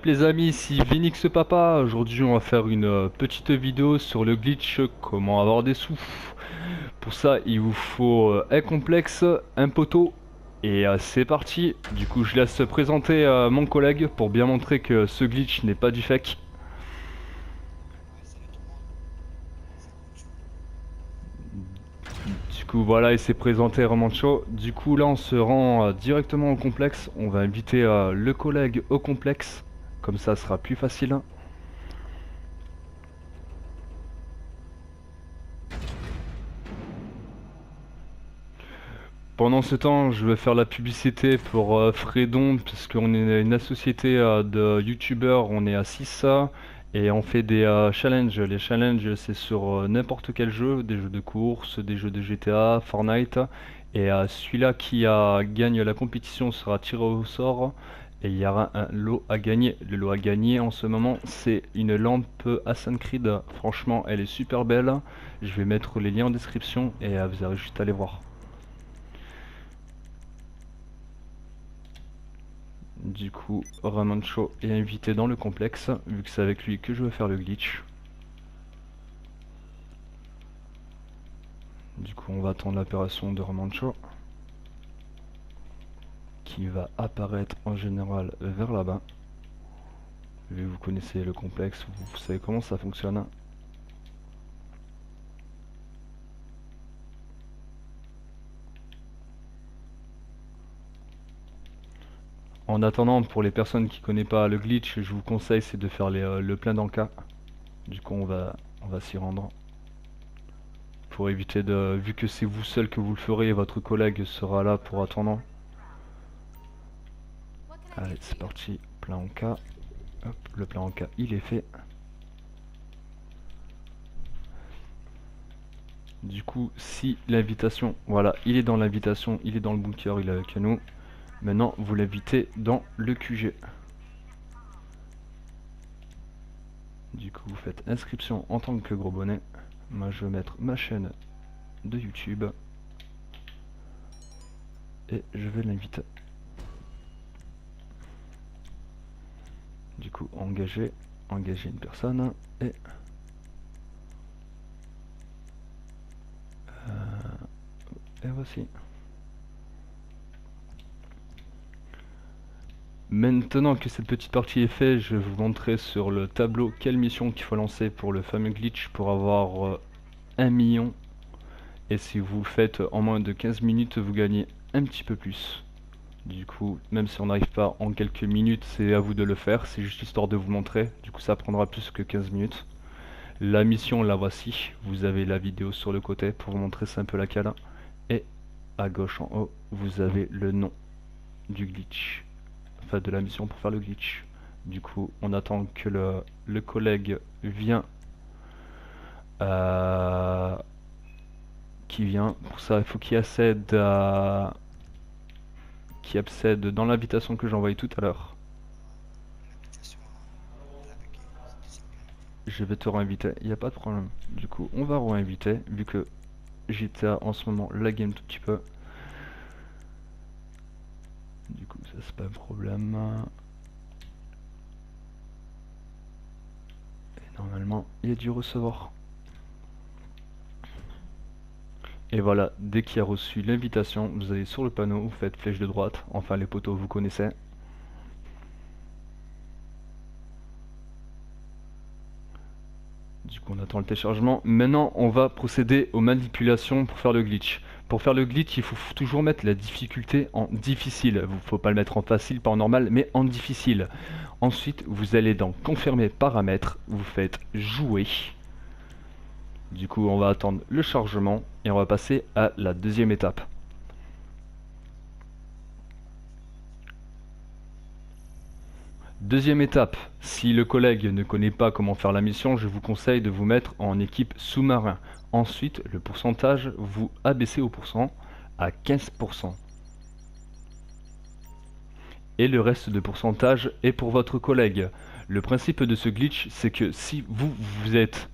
Yep les amis, ici Vinix Papa. Aujourd'hui on va faire une petite vidéo sur le glitch, comment avoir des sous. Pour ça il vous faut un complexe, un poteau et c'est parti. Du coup je laisse présenter mon collègue pour bien montrer que ce glitch n'est pas du fake. Ouais, salut tout le monde, c'est Romancho. Du coup voilà, il s'est présenté Romancho. Du coup là on se rend directement au complexe. On va inviter le collègue au complexe, comme ça ce sera plus facile. Pendant ce temps, je vais faire la publicité pour Fredon, parce qu'on est une société de youtubeurs, on est à 6 et on fait des challenges. Les challenges, c'est sur n'importe quel jeu, des jeux de course, des jeux de GTA, Fortnite. Et celui-là qui gagne la compétition sera tiré au sort et il y aura un lot à gagner. Le lot à gagner en ce moment, c'est une lampe Assassin's Creed. Franchement, elle est super belle. Je vais mettre les liens en description et vous avez juste à aller voir. Du coup, Ramancho est invité dans le complexe, vu que c'est avec lui que je vais faire le glitch. Du coup, on va attendre l'apparition de Ramancho, qui va apparaître en général vers là-bas. Vu que vous connaissez le complexe, vous savez comment ça fonctionne. En attendant, pour les personnes qui ne connaissent pas le glitch, je vous conseille c'est de faire le plein d'Anka. Du coup, on va s'y rendre. Pour éviter de... Vu que c'est vous seul que vous le ferez, et votre collègue sera là pour attendre. Allez, c'est parti. Plein Anka. Hop, le plein Anka, il est fait. Du coup, si l'invitation, voilà, il est dans l'invitation, il est dans le bunker, il est avec nous. Maintenant, vous l'invitez dans le QG. Du coup, vous faites inscription en tant que gros bonnet. Moi, je vais mettre ma chaîne de YouTube. Et je vais l'inviter. Du coup, engager une personne. Et voici. Maintenant que cette petite partie est faite, je vais vous montrer sur le tableau quelle mission qu'il faut lancer pour le fameux glitch pour avoir 1 million. Et si vous le faites en moins de 15 minutes, vous gagnez un petit peu plus. Du coup, même si on n'arrive pas en quelques minutes, c'est à vous de le faire. C'est juste histoire de vous montrer. Du coup, ça prendra plus que 15 minutes. La mission, la voici. Vous avez la vidéo sur le côté pour vous montrer c'est un peu laquelle. Et à gauche en haut, vous avez le nom du glitch. Enfin, de la mission pour faire le glitch. Du coup, on attend que le collègue vient. Qui vient. Pour ça, il faut qu'il accède à... qui accède dans l'invitation que j'ai envoyée tout à l'heure. L'invitation à la deuxième carte. Je vais te réinviter, il n'y a pas de problème. Du coup, on va réinviter, vu que GTA en ce moment la game tout petit peu. Du coup, ça c'est pas un problème. Et normalement, il a dû recevoir. Et voilà, dès qu'il a reçu l'invitation, vous allez sur le panneau, vous faites flèche de droite. Enfin, les poteaux, vous connaissez. Du coup, on attend le téléchargement. Maintenant, on va procéder aux manipulations pour faire le glitch. Pour faire le glitch, il faut toujours mettre la difficulté en difficile. Il ne faut pas le mettre en facile, pas en normal, mais en difficile. Ensuite, vous allez dans confirmer paramètres, vous faites jouer. Du coup, on va attendre le chargement et on va passer à la deuxième étape. Deuxième étape, si le collègue ne connaît pas comment faire la mission, je vous conseille de vous mettre en équipe sous-marin. Ensuite, le pourcentage, vous abaissez au pourcent à 15%. Et le reste de pourcentage est pour votre collègue. Le principe de ce glitch, c'est que si vous êtes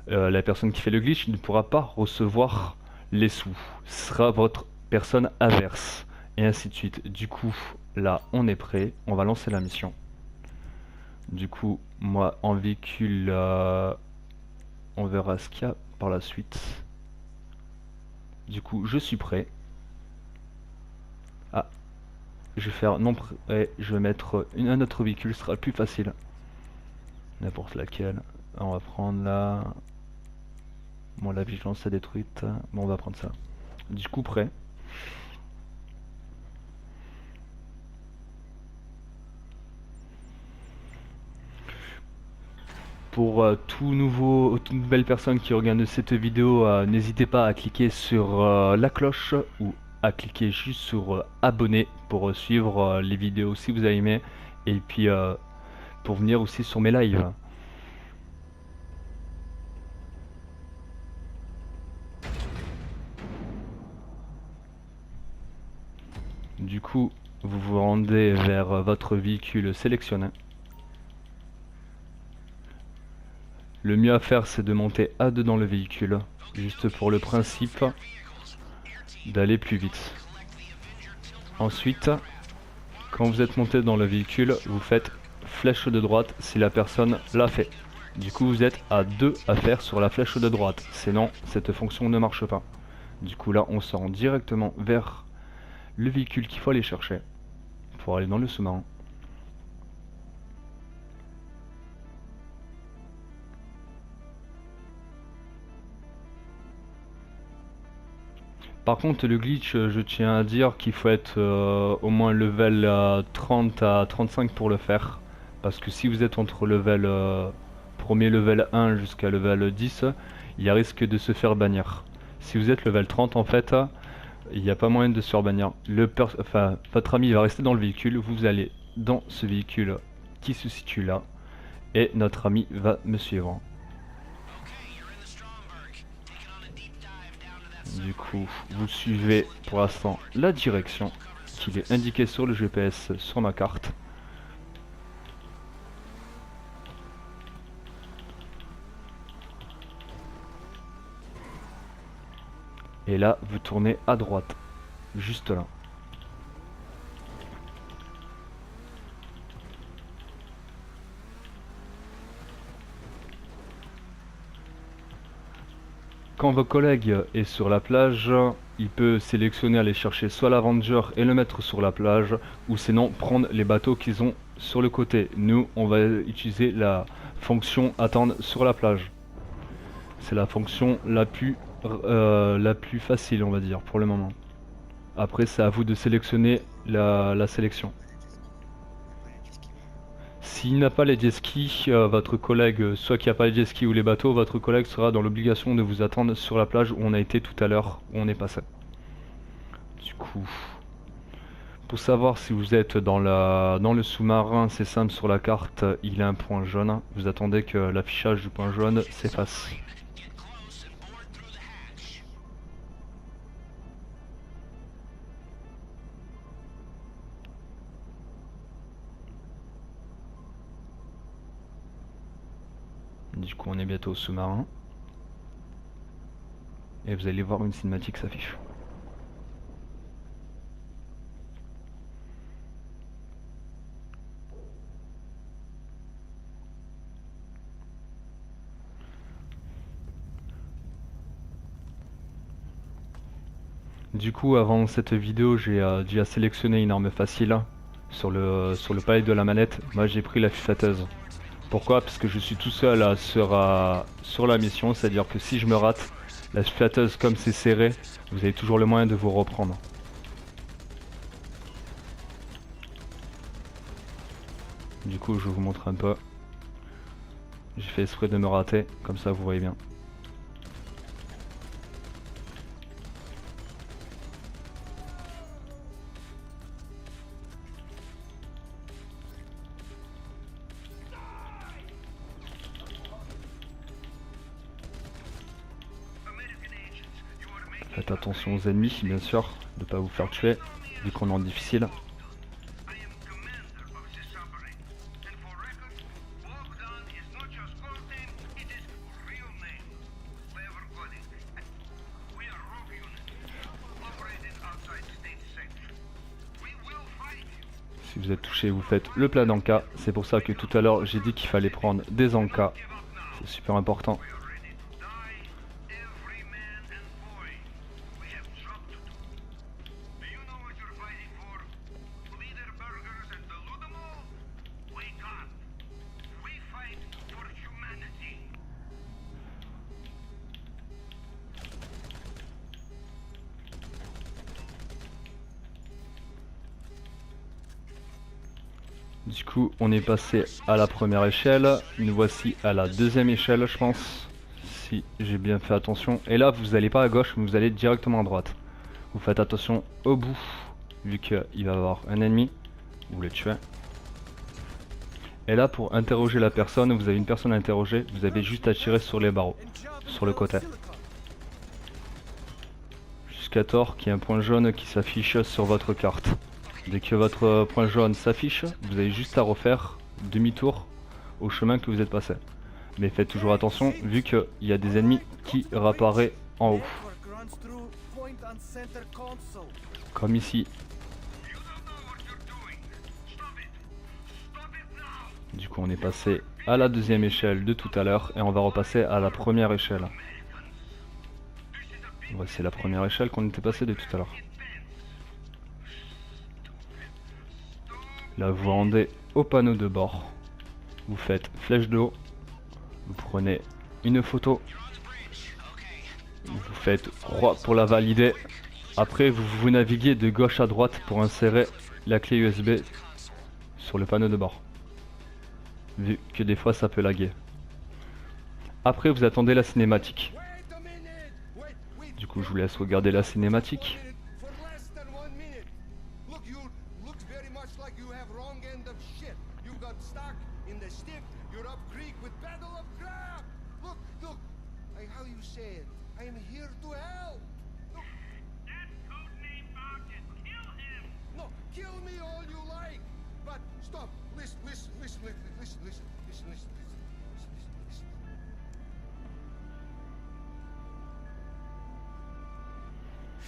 la personne qui fait le glitch, ne pourra pas recevoir les sous. Ce sera votre personne inverse. Et ainsi de suite. Du coup, là, on est prêt. On va lancer la mission. Du coup, moi en véhicule, on verra ce qu'il y a par la suite. Du coup, je suis prêt. Ah, je vais faire non prêt, je vais mettre un autre véhicule, ce sera plus facile. N'importe laquelle. On va prendre là. Bon, la vigilance est détruite. Bon, on va prendre ça. Du coup, prêt. Pour toute nouvelle personne qui regarde cette vidéo, n'hésitez pas à cliquer sur la cloche ou à cliquer juste sur abonner pour suivre les vidéos si vous avez aimé et puis pour venir aussi sur mes lives. Du coup, vous vous rendez vers votre véhicule sélectionné. Le mieux à faire, c'est de monter à deux dans le véhicule, juste pour le principe d'aller plus vite. Ensuite, quand vous êtes monté dans le véhicule, vous faites flèche de droite si la personne l'a fait. Du coup, vous êtes à deux à faire sur la flèche de droite, sinon cette fonction ne marche pas. Du coup, là, on se rend directement vers le véhicule qu'il faut aller chercher pour aller dans le sous-marin. Par contre, le glitch, je tiens à dire qu'il faut être au moins level 30 à 35 pour le faire. Parce que si vous êtes entre level premier level 1 jusqu'à level 10, il y a risque de se faire bannir. Si vous êtes level 30 en fait, il n'y a pas moyen de se faire bannir. Votre ami va rester dans le véhicule, vous allez dans ce véhicule qui se situe là, et notre ami va me suivre. Du coup, vous suivez pour l'instant la direction qui est indiquée sur le GPS sur ma carte. Et là, vous tournez à droite, juste là. Quand votre collègue est sur la plage, il peut sélectionner aller chercher soit l'Avenger et le mettre sur la plage, ou sinon prendre les bateaux qu'ils ont sur le côté. Nous, on va utiliser la fonction attendre sur la plage. C'est la fonction la plus facile, on va dire, pour le moment. Après, c'est à vous de sélectionner la sélection. S'il n'a pas les jet skis, votre collègue, soit qui n'a pas les jet skis ou les bateaux, votre collègue sera dans l'obligation de vous attendre sur la plage où on a été tout à l'heure, où on est passé. Du coup, pour savoir si vous êtes dans le sous-marin, c'est simple, sur la carte, il y a un point jaune. Vous attendez que l'affichage du point jaune s'efface. Du coup, on est bientôt au sous-marin. Et vous allez voir une cinématique s'affiche. Du coup, avant cette vidéo, j'ai déjà sélectionné une arme facile sur le palais de la manette. Moi, j'ai pris la fufateuse. Pourquoi? Parce que je suis tout seul sur la mission, c'est-à-dire que si je me rate, la fufateuse, comme c'est serré, vous avez toujours le moyen de vous reprendre. Du coup, je vous montre un peu. J'ai fait exprès de me rater, comme ça vous voyez bien. Faites attention aux ennemis, bien sûr, de ne pas vous faire tuer, vu qu'on est en difficile. Si Si vous êtes touché, vous faites le plat d'Anka. C'est pour ça que tout à l'heure j'ai dit qu'il fallait prendre des Anka. C'est super important. Du coup, on est passé à la première échelle. Nous voici à la deuxième échelle, je pense. Si j'ai bien fait attention. Et là, vous n'allez pas à gauche, mais vous allez directement à droite. Vous faites attention au bout, vu qu'il va y avoir un ennemi. Vous le tuez. Et là, pour interroger la personne, vous avez une personne à interroger. Vous avez juste à tirer sur les barreaux, sur le côté. Jusqu'à tort qu'il y ait un point jaune qui s'affiche sur votre carte. Dès que votre point jaune s'affiche, vous avez juste à refaire demi-tour au chemin que vous êtes passé. Mais faites toujours attention, vu qu'il y a des ennemis qui réapparaissent en haut. Comme ici. Du coup, on est passé à la deuxième échelle de tout à l'heure et on va repasser à la première échelle. Voici la première échelle qu'on était passé de tout à l'heure. Là, vous rendez au panneau de bord. Vous faites flèche de haut. Vous prenez une photo. Vous faites croix pour la valider. Après, vous naviguez de gauche à droite pour insérer la clé USB sur le panneau de bord. Vu que des fois, ça peut laguer. Après, vous attendez la cinématique. Du coup, je vous laisse regarder la cinématique.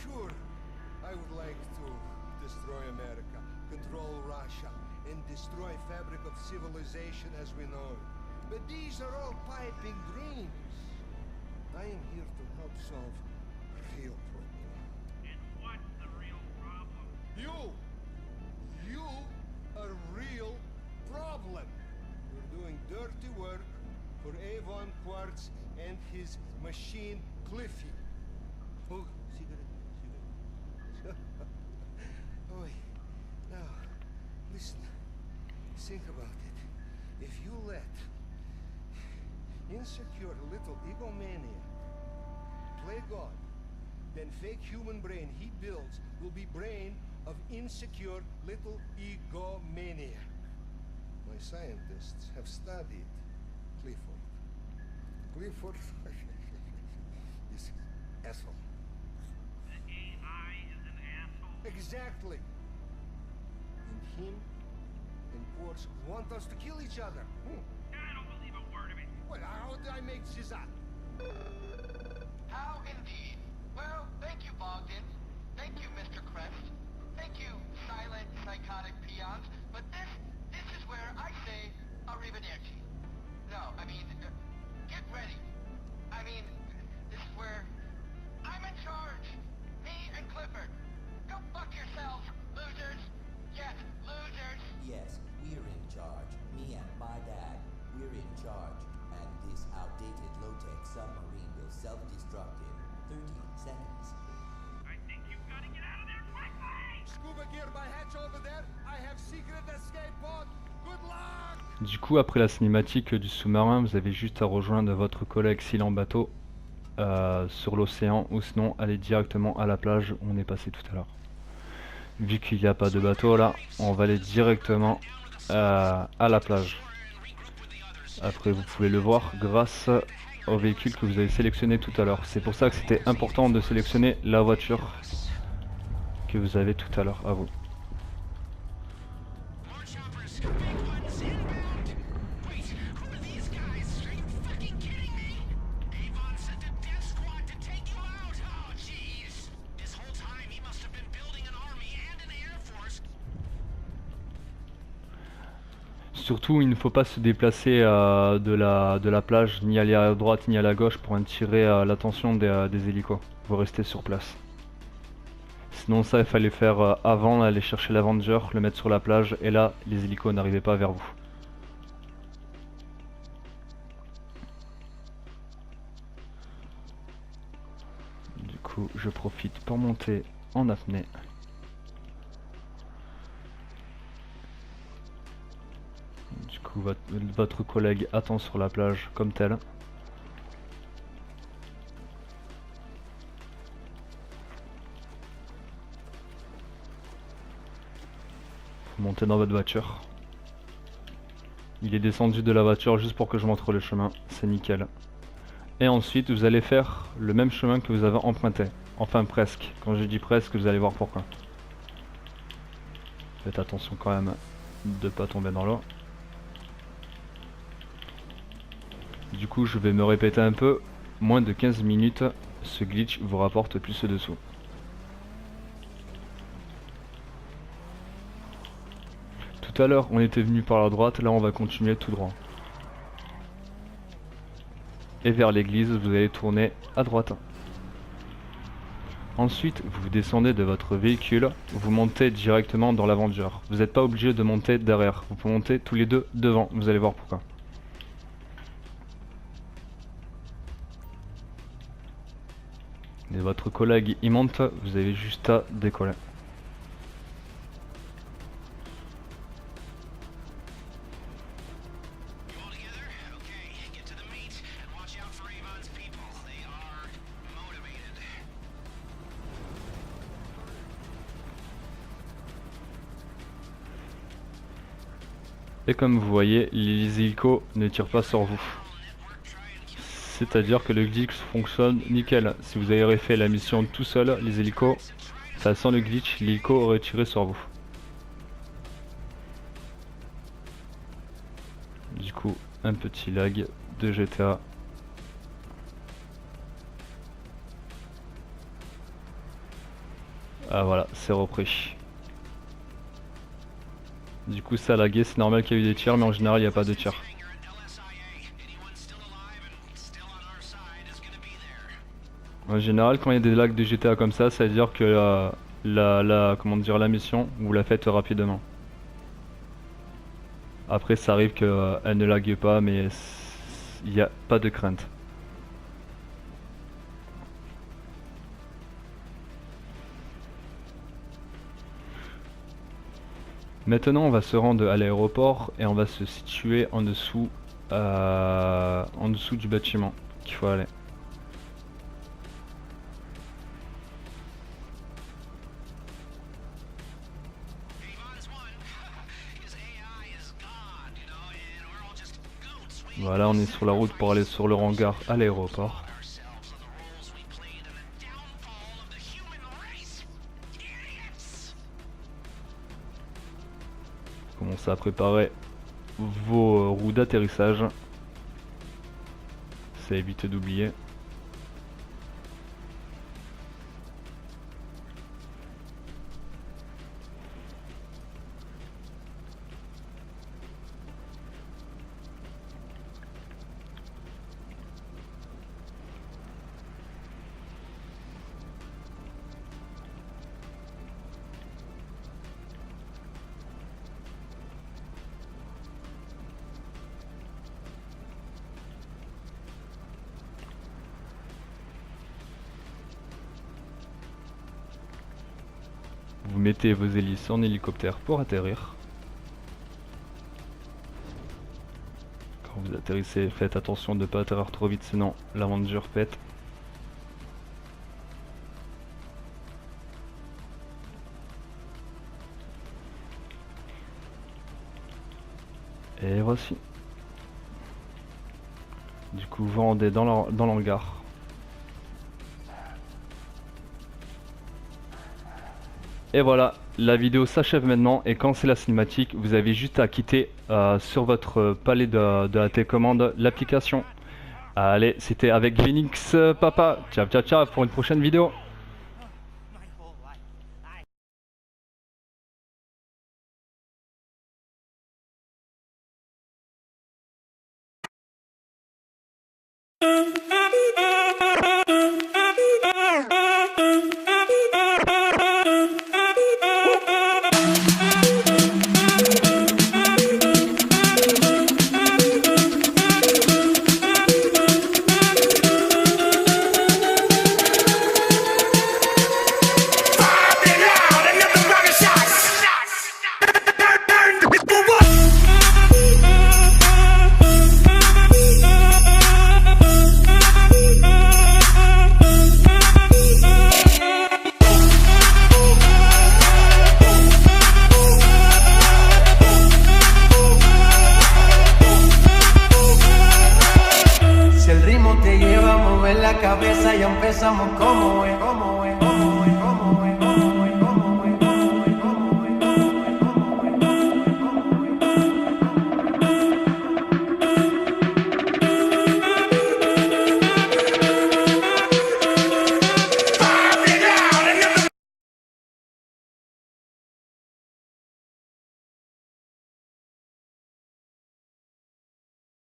Sure, I would like to destroy America, control Russia, and destroy fabric of civilization as we know it. But these are all piping dreams. I am here to help solve a real problem. And what's the real problem? You! You are real problem. You're doing dirty work for Avon Quartz and his machine Cliffy. Oh, cigarette. Oh, now, listen. Think about it. If you let insecure little egomaniac play God, then fake human brain he builds will be brain of insecure little egomaniac. My scientists have studied Clifford. Clifford is asshole. AI is an asshole. Exactly. And him and Quartz want us to kill each other. I don't believe a word of it. Well, how did I make this up? How indeed. Well, thank you, Bogdan. Thank you, Mr. Crest. Thank you, silent, psychotic peons. But this is where I say arrivederci. No, I mean, get ready. I mean, this is where I'm in charge. Me and Clifford. Go fuck yourselves, losers. Yes, losers. Yes, we're in charge. Me and my dad, we're in charge. And this outdated low-tech submarine will self-destruct in 30 seconds. I think you've got to get out of there quickly! Scuba gear by hatch over there. I have secret escape pod. Good luck! Du coup, après la cinématique du sous-marin, vous avez juste à rejoindre votre collègue s'il est en bateau sur l'océan, ou sinon aller directement à la plage où on est passé tout à l'heure. Vu qu'il n'y a pas de bateau là, on va aller directement à la plage. Après, vous pouvez le voir grâce au véhicule que vous avez sélectionné tout à l'heure. C'est pour ça que c'était important de sélectionner la voiture que vous avez tout à l'heure à vous. Surtout, il ne faut pas se déplacer de la plage, ni aller à droite ni à la gauche pour attirer l'attention des hélicos. Vous restez sur place. Sinon ça, il fallait faire avant, aller chercher l'Avenger, le mettre sur la plage, et là, les hélicos n'arrivaient pas vers vous. Du coup, je profite pour monter en apnée. Du coup, votre collègue attend sur la plage comme tel. Vous montez dans votre voiture. Il est descendu de la voiture juste pour que je montre le chemin, c'est nickel. Et ensuite, vous allez faire le même chemin que vous avez emprunté. Enfin presque. Quand je dis presque, vous allez voir pourquoi. Faites attention quand même de ne pas tomber dans l'eau. Du coup, je vais me répéter un peu. Moins de 15 minutes, ce glitch vous rapporte plus de sous. Tout à l'heure, on était venu par la droite, là on va continuer tout droit. Et vers l'église, vous allez tourner à droite. Ensuite, vous descendez de votre véhicule, vous montez directement dans l'Avenger. Vous n'êtes pas obligé de monter derrière, vous pouvez monter tous les deux devant, vous allez voir pourquoi. Et votre collègue y monte, vous avez juste à décoller. Et comme vous voyez, les hélicos ne tirent pas sur vous. C'est-à-dire que le glitch fonctionne nickel. Si vous avez fait la mission tout seul, les hélicos, ça sans le glitch, l'hélico aurait tiré sur vous. Du coup, un petit lag de GTA. Ah voilà, c'est repris. Du coup ça a lagué, c'est normal qu'il y ait eu des tirs, mais en général il n'y a pas de tirs. En général, quand il y a des lags de GTA comme ça veut dire que comment dire, la mission, vous la faites rapidement. Après ça arrive qu'elle ne lague pas, mais il n'y a pas de crainte. Maintenant on va se rendre à l'aéroport et on va se situer en dessous du bâtiment qu'il faut aller. Voilà, on est sur la route pour aller sur le hangar à l'aéroport. Commencez à préparer vos roues d'atterrissage. Ça évite d'oublier. Vous mettez vos hélices en hélicoptère pour atterrir. Quand vous atterrissez, faites attention de ne pas atterrir trop vite, sinon l'Avenger pète. Et voici. Du coup, vous rendez dans l'hangar. Et voilà, la vidéo s'achève maintenant et quand c'est la cinématique, vous avez juste à quitter sur votre palais de la télécommande l'application. Allez, c'était avec Phoenix Papa. Ciao ciao ciao pour une prochaine vidéo. Si el ritmo te lleva a mover la cabeza, ya empezamos como es, como es.